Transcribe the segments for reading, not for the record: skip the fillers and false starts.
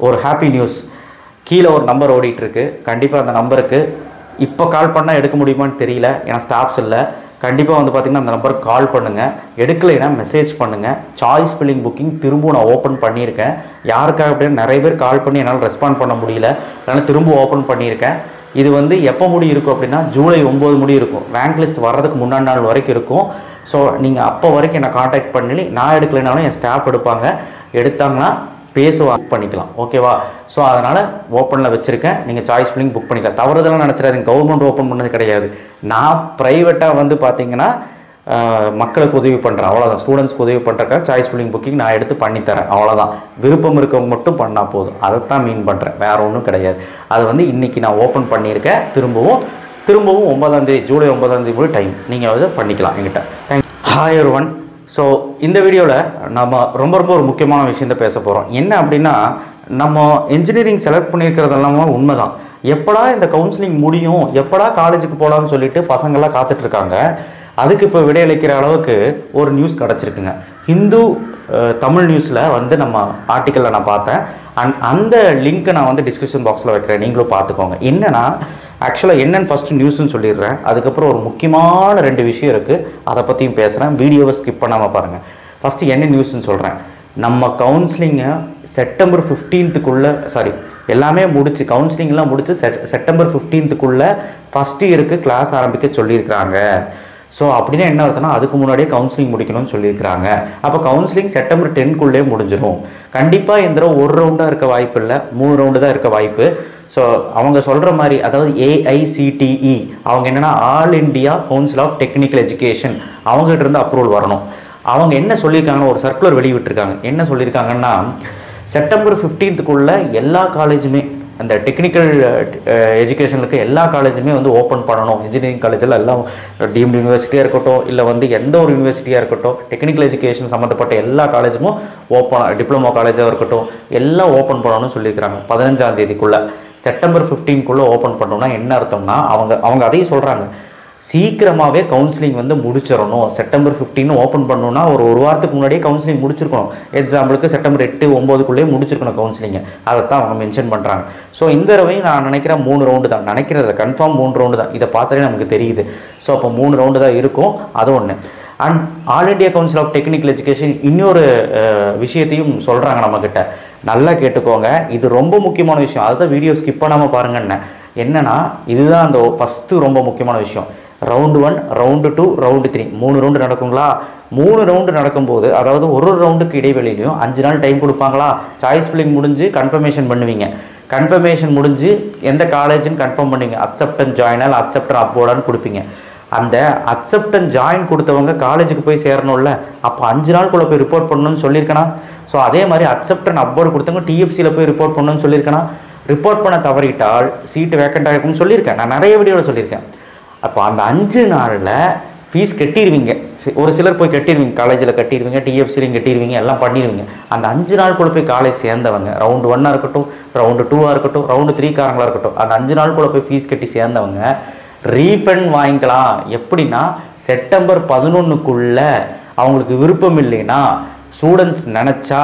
ஒரு happy news. கீழே ஒரு நம்பர் ஓடிட்டுருக்கு. கண்டிப்பாக அந்த நம்பருக்கு இப்போ கால் பண்ணால் எடுக்க முடியுமான்னு தெரியல, ஏன்னா ஸ்டாஃப்ஸ் இல்லை. கண்டிப்பாக வந்து பார்த்திங்கன்னா அந்த நம்பருக்கு கால் பண்ணுங்கள். எடுக்கலைன்னா மெசேஜ் பண்ணுங்கள். சாய்ஸ் ஃபில்லிங் புக்கிங் திரும்ப நான் ஓப்பன் பண்ணியிருக்கேன். யாருக்காக அப்படின்னு நிறைய பேர் கால் பண்ணி என்னால் ரெஸ்பாண்ட் பண்ண முடியல, அதனால் திரும்ப ஓப்பன் பண்ணியிருக்கேன். இது வந்து எப்போ முடி இருக்கும் அப்படின்னா ஜூலை 9 முடி இருக்கும். ரேங்க் லிஸ்ட் வர்றதுக்கு முன்னாடி நாள் வரைக்கும் இருக்கும். ஸோ நீங்கள் அப்போ வரைக்கும் என்னை காண்டாக்ட் பண்ணி, நான் எடுக்கலைனாலும் என் ஸ்டாஃப் எடுப்பாங்க. எடுத்தாங்கன்னா புக் பண்ணிக்கலாம். ஓகேவா? ஸோ அதனால் ஓப்பனில் வச்சுருக்கேன். நீங்கள் சாய்ஸ் ஃபில்லிங் புக் பண்ணிக்கலாம். தவறுதெல்லாம் நினச்சிடாதீங்க, கவர்மெண்ட் ஓப்பன் பண்ணது கிடையாது. நான் ப்ரைவேட்டாக வந்து பார்த்தீங்கன்னா மக்களுக்கு உதவி பண்ணுறேன், அவ்வளோதான். ஸ்டூடெண்ட்ஸ்க்கு உதவி பண்ணுறக்காக சாய்ஸ் ஃபில்லிங் புக்கிங் நான் எடுத்து பண்ணித்தரேன், அவ்வளோதான். விருப்பம் இருக்கவங்க மட்டும் பண்ணால் போதும், அதைத்தான் மீன் பண்ணுறேன், வேறு ஒன்றும் கிடையாது. அது வந்து இன்றைக்கி நான் ஓப்பன் பண்ணியிருக்கேன். திரும்பவும் 9ஆம் தேதி, ஜூலை 9ஆம் தேதி கூட டைம் நீங்கள் வந்து பண்ணிக்கலாம் என்கிட்ட. Hi everyone. ஸோ இந்த வீடியோவில் நம்ம ரொம்ப ஒரு முக்கியமான விஷயத்தை பேச போகிறோம். என்ன அப்படின்னா, நம்ம இன்ஜினியரிங் செலக்ட் பண்ணியிருக்கிறதெல்லாமே உண்மை தான். எப்படா இந்த கவுன்சிலிங் முடியும், எப்படா காலேஜுக்கு போகலான்னு சொல்லிட்டு பசங்கள்லாம் காத்துட்ருக்காங்க. அதுக்கு இப்போ விடையளிக்கிற அளவுக்கு ஒரு நியூஸ் கிடச்சிருக்குங்க. ஹிந்து தமிழ் நியூஸில் வந்து நம்ம ஆர்டிக்கலில் நான் பார்த்தேன். அந்த லிங்க்கை நான் வந்து டிஸ்கிரிப்ஷன் பாக்ஸில் வைக்கிறேன், நீங்களும் பார்த்துக்கோங்க. என்னென்னா, ஆக்சுவலாக என்னென்னு ஃபஸ்ட்டு நியூஸ்ன்னு சொல்லிடுறேன். அதுக்கப்புறம் ஒரு முக்கியமான 2 விஷயம் இருக்குது, அதை பற்றியும் பேசுகிறேன். வீடியோவை ஸ்கிப் பண்ணாமல் பாருங்கள். ஃபஸ்ட்டு என்ன நியூஸ்ன்னு சொல்கிறேன். நம்ம கவுன்சிலிங்கை செப்டம்பர் 15க்குள்ளே எல்லாமே முடிச்சு, கவுன்சிலிங்லாம் முடிச்சு செப்டம்பர் 15க்குள்ளே ஃபஸ்ட் இயருக்கு கிளாஸ் ஆரம்பிக்க சொல்லியிருக்கிறாங்க. ஸோ அப்படின்னா என்ன அர்த்தம்னா, அதுக்கு முன்னாடியே கவுன்சிலிங் முடிக்கணும்னு சொல்லியிருக்கிறாங்க. அப்போ கவுன்சிலிங் செப்டம்பர் 10க்குள்ளே முடிஞ்சிடும். கண்டிப்பாக இந்த தடவை 1 ரவுண்டாக இருக்க வாய்ப்பு இல்லை, 3 ரவுண்டு தான் இருக்க வாய்ப்பு. ஸோ அவங்க சொல்கிற மாதிரி, அதாவது AICTE அவங்க என்னென்னா all India council of technical education, அவங்ககிட்ட இருந்து அப்ரூவல் வரணும். அவங்க என்ன சொல்லியிருக்காங்கன்னா, ஒரு சர்க்குலர் வெளியிட்டிருக்காங்க. என்ன சொல்லியிருக்காங்கன்னா, செப்டம்பர் 15க்குள்ளே எல்லா காலேஜுமே, அந்த டெக்னிக்கல் எஜுகேஷனுக்கு எல்லா காலேஜுமே வந்து ஓப்பன் பண்ணணும். இன்ஜினியரிங் காலேஜில் எல்லாம் டீம்டு யூனிவர்சிட்டியாக இருக்கட்டும், இல்லை வந்து எந்த ஒரு யூனிவர்சிட்டியாக இருக்கட்டும், டெக்னிக்கல் எஜுகேஷன் சம்மந்தப்பட்ட எல்லா காலேஜும் ஓப்பன், டிப்ளமோ காலேஜாக இருக்கட்டும், எல்லாம் ஓப்பன் பண்ணணும்னு சொல்லியிருக்கிறாங்க. 15ஆம் தேதிக்குள்ளே, செப்டம்பர் 15க்குள்ளே ஓப்பன் பண்ணோம்னா என்ன அர்த்தம்னா, அவங்க அதையும் சொல்கிறாங்க, சீக்கிரமாகவே கவுன்சிலிங் வந்து முடிச்சிடணும். செப்டம்பர் 15 ஓப்பன் பண்ணணும்னா ஒரு வாரத்துக்கு முன்னாடியே கவுன்சிலிங் முடிச்சிருக்கணும். எக்ஸாம்பிளுக்கு செப்டம்பர் 8, 9க்குள்ளேயே முடிச்சிருக்கணும் கவுன்சிலிங்கை. அதைத்தான் அவங்க மென்ஷன் பண்ணுறாங்க. ஸோ இந்த தடவையும் நான் நினைக்கிறேன் 3 ரவுண்டு தான், நினைக்கிறதில்ல, கன்ஃபார்ம் 3 ரவுண்டு தான். இதை பார்த்தாலே நமக்கு தெரியுது. ஸோ அப்போ 3 ரவுண்டு தான் இருக்கும், அது ஒன்று. And all India council of technical education இன்னொரு விஷயத்தையும் சொல்கிறாங்க நம்மக்கிட்ட. நல்லா கேட்டுக்கோங்க, இது ரொம்ப முக்கியமான விஷயம். அதுதான் வீடியோ ஸ்கிப் பண்ணாமல் பாருங்கன்னு. என்னென்னா, இதுதான் அந்த ஃபஸ்ட்டு ரொம்ப முக்கியமான விஷயம். ரவுண்டு 1, ரவுண்டு 2, ரவுண்டு 3, 3 ரவுண்டு நடக்குங்களா? 3 ரவுண்டு நடக்கும்போது, அதாவது ஒரு ரவுண்டுக்கு இடைவெளியிலையும் 5 நாள் டைம் கொடுப்பாங்களா? சாய்ஸ் ஃபில்லிங் முடிஞ்சு கன்ஃபர்மேஷன் பண்ணுவீங்க. கன்ஃபர்மேஷன் முடிஞ்சு எந்த காலேஜுன்னு கன்ஃபார்ம் பண்ணுவீங்க. அக்செப்டன் ஜாயினால், அக்செப்டன் அப்போர்டான்னு கொடுப்பீங்க. அந்த அக்செப்டன் ஜாயின் கொடுத்தவங்க காலேஜுக்கு போய் சேரணும்ல, அப்போ 5 நாளுக்குள்ளே போய் ரிப்போர்ட் பண்ணணும்னு சொல்லியிருக்கேனா? ஸோ அதே மாதிரி அக்செப்டன் அப்போர்டு கொடுத்தவங்க TFCயில் போய் ரிப்போர்ட் பண்ணணும்னு சொல்லியிருக்கேனா? ரிப்போர்ட் பண்ண தவறிட்டால் சீட்டு வேக்கண்ட் ஆகிருக்கும்னு சொல்லியிருக்கேன், நான் நிறைய வீடியோவில் சொல்லியிருக்கேன். அப்போ அந்த 5 நாளில் ஃபீஸ் கட்டிடுவீங்க. ஒரு சிலர் போய் கட்டிடுவீங்க, காலேஜில் கட்டிடுவீங்க, TFCலையும் கட்டிடுவீங்க, எல்லாம் பண்ணிடுவீங்க. அந்த 5 நாளுக்குள்ளே போய் காலேஜ் சேர்ந்தவங்க, ரவுண்டு 1ஆக இருக்கட்டும், ரவுண்டு 2ஆக இருக்கட்டும், ரவுண்டு 3காரங்களாக இருக்கட்டும், அந்த 5 நாளுக்குள்ளே போய் ஃபீஸ் கட்டி சேர்ந்தவங்க ரீஃபண்ட் வாங்கிக்கலாம். எப்படின்னா, செப்டம்பர் 11க்குள்ளே அவங்களுக்கு விருப்பம் இல்லைன்னா, ஸ்டூடெண்ட்ஸ் நினச்சா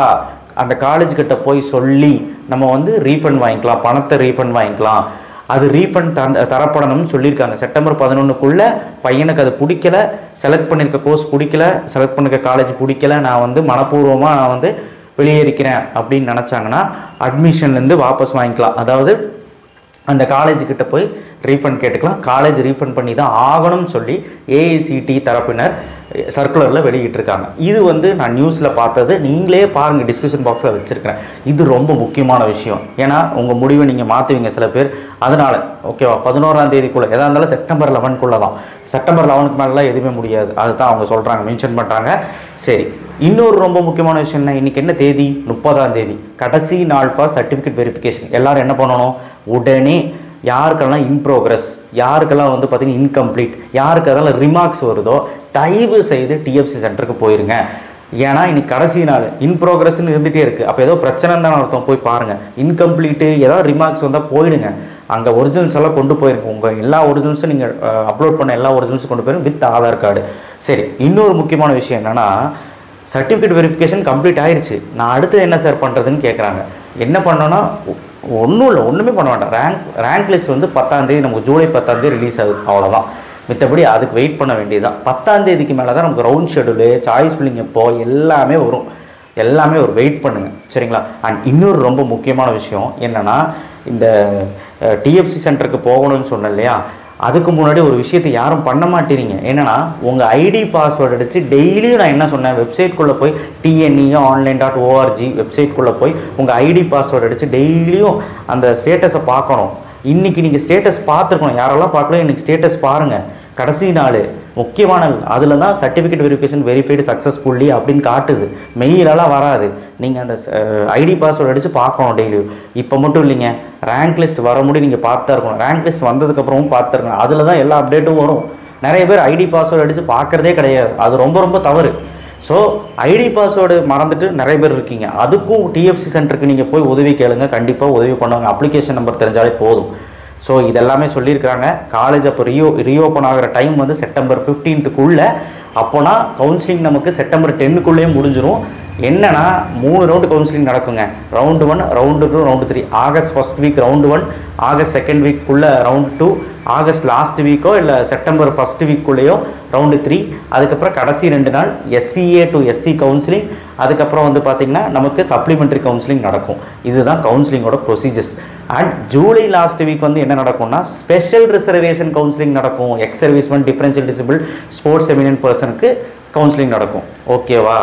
அந்த காலேஜ்கிட்ட போய் சொல்லி நம்ம வந்து ரீஃபண்ட் வாங்கிக்கலாம், பணத்தை ரீஃபண்ட் வாங்கிக்கலாம். அது ரீஃபண்ட் தரப்படணும்னு சொல்லியிருக்காங்க. செப்டம்பர் 11க்குள்ளே பையனுக்கு அது பிடிக்கல, செலக்ட் பண்ணியிருக்க கோர்ஸ் பிடிக்கல, செலக்ட் பண்ணியிருக்க காலேஜ் பிடிக்கல, நான் வந்து மனப்பூர்வமாக நான் வந்து வெளியேறிக்கிறேன் அப்படின்னு நினச்சாங்கன்னா அட்மிஷன்லேருந்து வாபஸ் வாங்கிக்கலாம். அதாவது அந்த காலேஜுக்கிட்ட போய் ரீஃபண்ட் கேட்டுக்கலாம். காலேஜ் ரீஃபண்ட் பண்ணி தான் ஆகணும்னு சொல்லி AICTE தரப்பினர் சர்க்குலரில் வெளியிட்டிருக்காங்க. இது வந்து நான் நியூஸில் பார்த்தது, நீங்களே பாருங்கள், டிஸ்கிரிப்ஷன் பாக்ஸில் வச்சுருக்கிறேன். இது ரொம்ப முக்கியமான விஷயம். ஏன்னா உங்கள் முடிவை நீங்கள் மாற்றுவீங்க சில பேர், அதனால் ஓகேவா? 11ஆம் தேதிக்குள்ளே, எதாக இருந்தாலும் செப்டம்பர் 11க்குள்ளே தான். செப்டம்பர் 11க்கு மேலாம் எதுவுமே முடியாது, அதுதான் அவங்க சொல்கிறாங்க, மென்ஷன் பண்ணுறாங்க. சரி, இன்னொரு ரொம்ப முக்கியமான விஷயம் என்ன, இன்றைக்கி என்ன தேதி? 30ஆம் தேதி, கடைசி நாள் ஃபார் சர்டிஃபிகேட் வெரிஃபிகேஷன். எல்லோரும் என்ன பண்ணணும்? உடனே யாருக்கெல்லாம் இன் ப்ரோக்ரஸ், யாருக்கெல்லாம் வந்து பார்த்திங்கன்னா இன்கம்ப்ளீட், யாருக்கு அதெல்லாம் ரிமார்க்ஸ் வருதோ, தயவு செய்து TFC சென்டருக்கு போயிருங்க. ஏன்னா இன்னைக்கு கடைசி நாள். இன் ப்ரோக்ரஸ்ன்னு இருந்துகிட்டே இருக்குது. அப்போ ஏதோ பிரச்சனை தான் அர்த்தம். போய் பாருங்கள். இன்கம்ப்ளீட்டு ஏதாவது ரிமார்க்ஸ் வந்தால் போயிடுங்க. அங்கே ஒரிஜினல்ஸ் எல்லாம் கொண்டு போயிருங்க. உங்கள் எல்லா ஒரிஜினல்ஸும் நீங்கள் அப்லோட் பண்ண எல்லா ஒரிஜினல்ஸும் கொண்டு போயிருங்க வித் ஆதார் கார்டு. சரி, இன்னொரு முக்கியமான விஷயம் என்னென்னா, சர்டிஃபிகேட் வெரிஃபிகேஷன் கம்ப்ளீட் ஆயிடுச்சு. நான் அடுத்து என்ன சார் பண்ணுறதுன்னு கேட்குறாங்க. என்ன பண்ணோன்னா ஒன்றும் இல்லை, ஒன்றுமே பண்ண வேண்டாம். ரேங்க் லிஸ்ட் வந்து 10ஆம் தேதி, நமக்கு ஜூலை 10ஆம் தேதி ரிலீஸ் ஆகுது, அவ்வளோதான். மித்தபடி அதுக்கு வெயிட் பண்ண வேண்டியதுதான். 10ஆம் தேதிக்கு மேலே தான் நமக்கு ரவுண்ட் ஷெடியூலு, சாய்ஸ் ஃபில்லிங் எப்போ எல்லாமே வரும். எல்லாமே ஒரு வெயிட் பண்ணுங்கள், சரிங்களா? அண்ட் இன்னொரு ரொம்ப முக்கியமான விஷயம் என்னென்னா, இந்த டிஎஃப்சி சென்டருக்கு போகணும்னு சொன்னேன் இல்லையா, அதுக்கு முன்னாடி ஒரு விஷயத்தை யாரும் பண்ண மாட்டேறீங்க. என்னென்னா, உங்கள் ஐடி பாஸ்வேர்டு அடித்து டெய்லியும் நான் என்ன சொன்னேன், வெப்சைட்குள்ளே போய் TNEonline.org வெப்சைட்குள்ளே போய் உங்கள் ஐடி பாஸ்வேர்டு அடித்து டெய்லியும் அந்த ஸ்டேட்டஸை பார்க்கணும். இன்றைக்கி நீங்கள் ஸ்டேட்டஸ் பார்த்துருக்கணும். யாரெல்லாம் பார்க்கணும், இன்றைக்கி ஸ்டேட்டஸ் பாருங்கள். கடைசி நாள் முக்கியமான அதில் தான் சர்டிஃபிகேட் வெரிஃபிகேஷன் வெரிஃபைடு சக்ஸஸ்ஃபுல்லி அப்படின்னு காட்டுது. மெயிலெல்லாம் வராது. நீங்கள் அந்த ஐடி பாஸ்வேர்டு அடித்து பார்க்கணும் டெய்லியும். இப்போ மட்டும் இல்லைங்க, ரேங்க் லிஸ்ட் வர முடியும், நீங்கள் பார்த்து தான் இருக்கணும். ரேங்க் லிஸ்ட் வந்ததுக்கப்புறமும் பார்த்து இருக்கணும். அதில் தான் எல்லா அப்டேட்டும் வரும். நிறைய பேர் ஐடி பாஸ்வேர்டு அடித்து பார்க்குறதே கிடையாது. அது ரொம்ப ரொம்ப தவறு. ஸோ ஐடி பாஸ்வேர்டு மறந்துட்டு நிறைய பேர் இருக்கீங்க. அதுக்கும் டிஎஃப்சி சென்டருக்கு நீங்கள் போய் உதவி கேளுங்க, கண்டிப்பாக உதவி பண்ணுவாங்க. அப்ளிகேஷன் நம்பர் தெரிஞ்சாலே போதும். ஸோ இதெல்லாமே சொல்லியிருக்கிறாங்க. காலேஜ் அப்போ ரீஓப்பன் ஆகிற டைம் வந்து செப்டம்பர் 15க்குள்ளே. அப்போனா கவுன்சிலிங் நமக்கு செப்டம்பர் 10க்குள்ளேயே முடிஞ்சிடும். என்னென்னா 3 ரவுண்டு கவுன்சிலிங் நடக்குங்க. Round 1, round 2, round 3. August first week round 1, August second வீக்குள்ளே ரவுண்டு 2, ஆகஸ்ட் லாஸ்ட் வீக்கோ இல்லை செப்டம்பர் ஃபஸ்ட் வீக்குள்ளேயோ ரவுண்டு 3. அதுக்கப்புறம் கடைசி 2 நாள் SCA டு SC கவுன்சிலிங். அதுக்கப்புறம் வந்து பார்த்திங்கன்னா நமக்கு சப்ளிமெண்ட்ரி கவுன்சிலிங் நடக்கும். இதுதான் கவுன்சிலிங்கோட procedures. And July last week வந்து என்ன நடக்கும்னா, ஸ்பெஷல் ரிசர்வேஷன் கவுன்சிலிங் நடக்கும். Ex serviceman, differential disable, sports eminent பர்சனுக்கு கவுன்சிலிங் நடக்கும். ஓகேவா?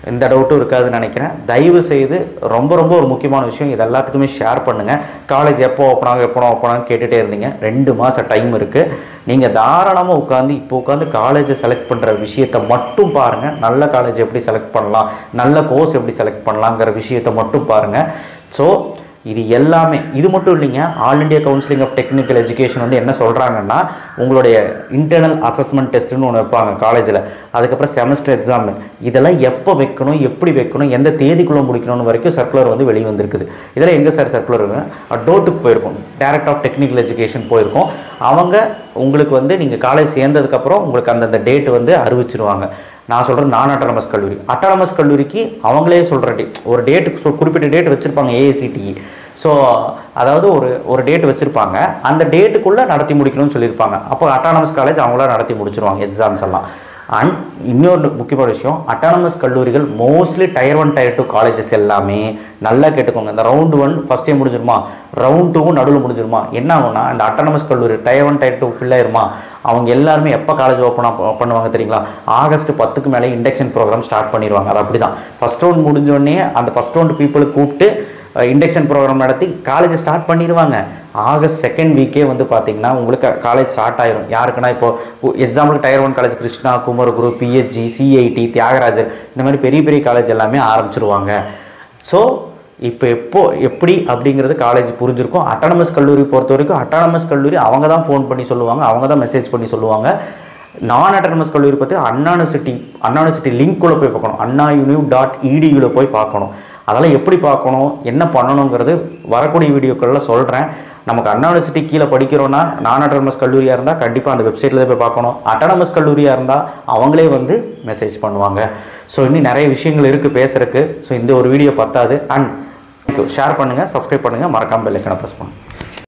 எந்த டவுட்டும் இருக்காதுன்னு நினைக்கிறேன். தயவு செய்து ரொம்ப ரொம்ப ஒரு முக்கியமான விஷயம், இது எல்லாத்துக்குமே ஷேர் பண்ணுங்கள். காலேஜ் எப்போ ஓப்பனாகும் கேட்டுகிட்டே இருந்தீங்க. 2 மாதம் டைம் இருக்குது. நீங்கள் தாராளமாக உட்காந்து காலேஜை செலக்ட் பண்ணுற விஷயத்தை மட்டும் பாருங்கள். நல்ல காலேஜ் எப்படி செலக்ட் பண்ணலாம், நல்ல கோர்ஸ் எப்படி செலக்ட் பண்ணலாங்கிற விஷயத்தை மட்டும் பாருங்கள். ஸோ இது எல்லாமே, இது மட்டும் இல்லைங்க, all India counselling of technical education வந்து என்ன சொல்கிறாங்கன்னா, உங்களுடைய இன்டர்னல் அசஸ்மெண்ட் டெஸ்ட்டுன்னு ஒன்று வைப்பாங்க காலேஜில். அதுக்கப்புறம் செமஸ்டர் எக்ஸாமு, இதெல்லாம் எப்போ வைக்கணும், எப்படி வைக்கணும், எந்த தேதிக்குள்ளே முடிக்கணும்னு வரைக்கும் சர்க்குலர் வந்து வெளியே வந்திருக்குது. இதெல்லாம் எங்கே சார் சர்க்குலர்? டோட்டுக்கு போயிருக்கோம், டைரக்ட் ஆஃப் டெக்னிக்கல் எஜுகேஷன் போயிருக்கோம். அவங்க உங்களுக்கு வந்து நீங்கள் காலேஜ் சேர்ந்ததுக்கப்புறம் உங்களுக்கு அந்தந்த டேட்டு வந்து அறிவிச்சிருவாங்க. நான் சொல்கிறேன் நான் அட்டானமஸ் கல்லூரி. அட்டானமஸ் கல்லூரிக்கு அவங்களே சொல்கிற ஒரு டேட்டு, குறிப்பிட்ட டேட் வச்சுருப்பாங்க AICTE. ஸோ அதாவது ஒரு டேட் வச்சுருப்பாங்க, அந்த டேட்டுக்குள்ளே நடத்தி முடிக்கணும்னு சொல்லியிருப்பாங்க. அப்போ அட்டானமஸ் காலேஜ் அவங்கள நடத்தி முடிச்சிருவாங்க எக்ஸாம்ஸ் எல்லாம். அண்ட் இன்னொரு முக்கியமான விஷயம், அட்டானமஸ் கல்லூரிகள் மோஸ்ட்லி Tier 1 Tier 2 காலேஜஸ் எல்லாமே நல்லா கேட்டுக்கோங்க. இந்த ரவுண்டு 1 ஃபஸ்ட்டே முடிஞ்சிருமா, ரவுண்ட் 2 நடுவில் முடிஞ்சிருமா, என்ன ஆகும்னா இந்த அட்டானமஸ் கல்லூரி Tier 1 Tier 2 ஃபில் ஆயிருமா, அவங்க எல்லாருமே எப்போ காலேஜ் ஓப்பன் பண்ணுவாங்க தெரியுங்களா? ஆகஸ்ட் 10க்கு மேலே இண்டக்ஷன் ப்ரோக்ராம் ஸ்டார்ட் பண்ணிடுவாங்க. அது அப்படி தான். ஃபஸ்ட் ரவுண்ட் முடிஞ்சோடனே அந்த ஃபஸ்ட் ரவுண்ட் பீப்புளை கூப்பிட்டு இண்டக்ஷன் ப்ரோக்ராம் நடத்தி காலேஜ் ஸ்டார்ட் பண்ணிடுவாங்க. ஆகஸ்ட் செகண்ட் வீக்கே வந்து பார்த்திங்கன்னா உங்களுக்கு காலேஜ் ஸ்டார்ட் ஆயிரும். யாருக்குன்னா இப்போது எக்ஸாம்பிளுக்கு Tier 1 college Krishna, Kumaraguru, PHG, CIT, Thiagarajar, இந்த மாதிரி பெரிய பெரிய காலேஜ் எல்லாமே ஆரம்பிச்சிருவாங்க. ஸோ இப்போ எப்படி அப்படிங்கிறது காலேஜ் புரிஞ்சிருக்கும். அட்டானமஸ் கல்லூரி பொறுத்த வரைக்கும் அட்டானமஸ் கல்லூரி அவங்க தான் ஃபோன் பண்ணி சொல்லுவாங்க, அவங்க தான் மெசேஜ் பண்ணி சொல்லுவாங்க. நான் அட்டானமஸ் கல்லூரி பற்றி அண்ணா யூனிவர்சிட்டி லிங்க்குள்ளே போய் பார்க்கணும், annanu.edu போய் பார்க்கணும். அதெல்லாம் எப்படி பார்க்கணும், என்ன பண்ணணுங்கிறது வரக்கூடிய வீடியோக்களில் சொல்கிறேன். நமக்கு அண்ணா யூனிவர்சிட்டி கீழே படிக்கிறோன்னா நான் அட்டானமஸ் கல்லூரியாக இருந்தால் கண்டிப்பாக அந்த வெப்சைட்டில் தான் போய் பார்க்கணும். அட்டானமஸ் கல்லூரியாக இருந்தால் அவங்களே வந்து மெசேஜ் பண்ணுவாங்க. ஸோ இன்னும் நிறைய விஷயங்கள் இருக்குது பேசுகிறதுக்கு. ஸோ இந்த ஒரு வீடியோ பத்தாது. அண்ட் ஷேர் பண்ணுங்கள், சப்ஸ்கிரைப் பண்ணுங்கள், மறக்காமல் பெல் ஐகானை ப்ரெஸ் பண்ணுங்கள்.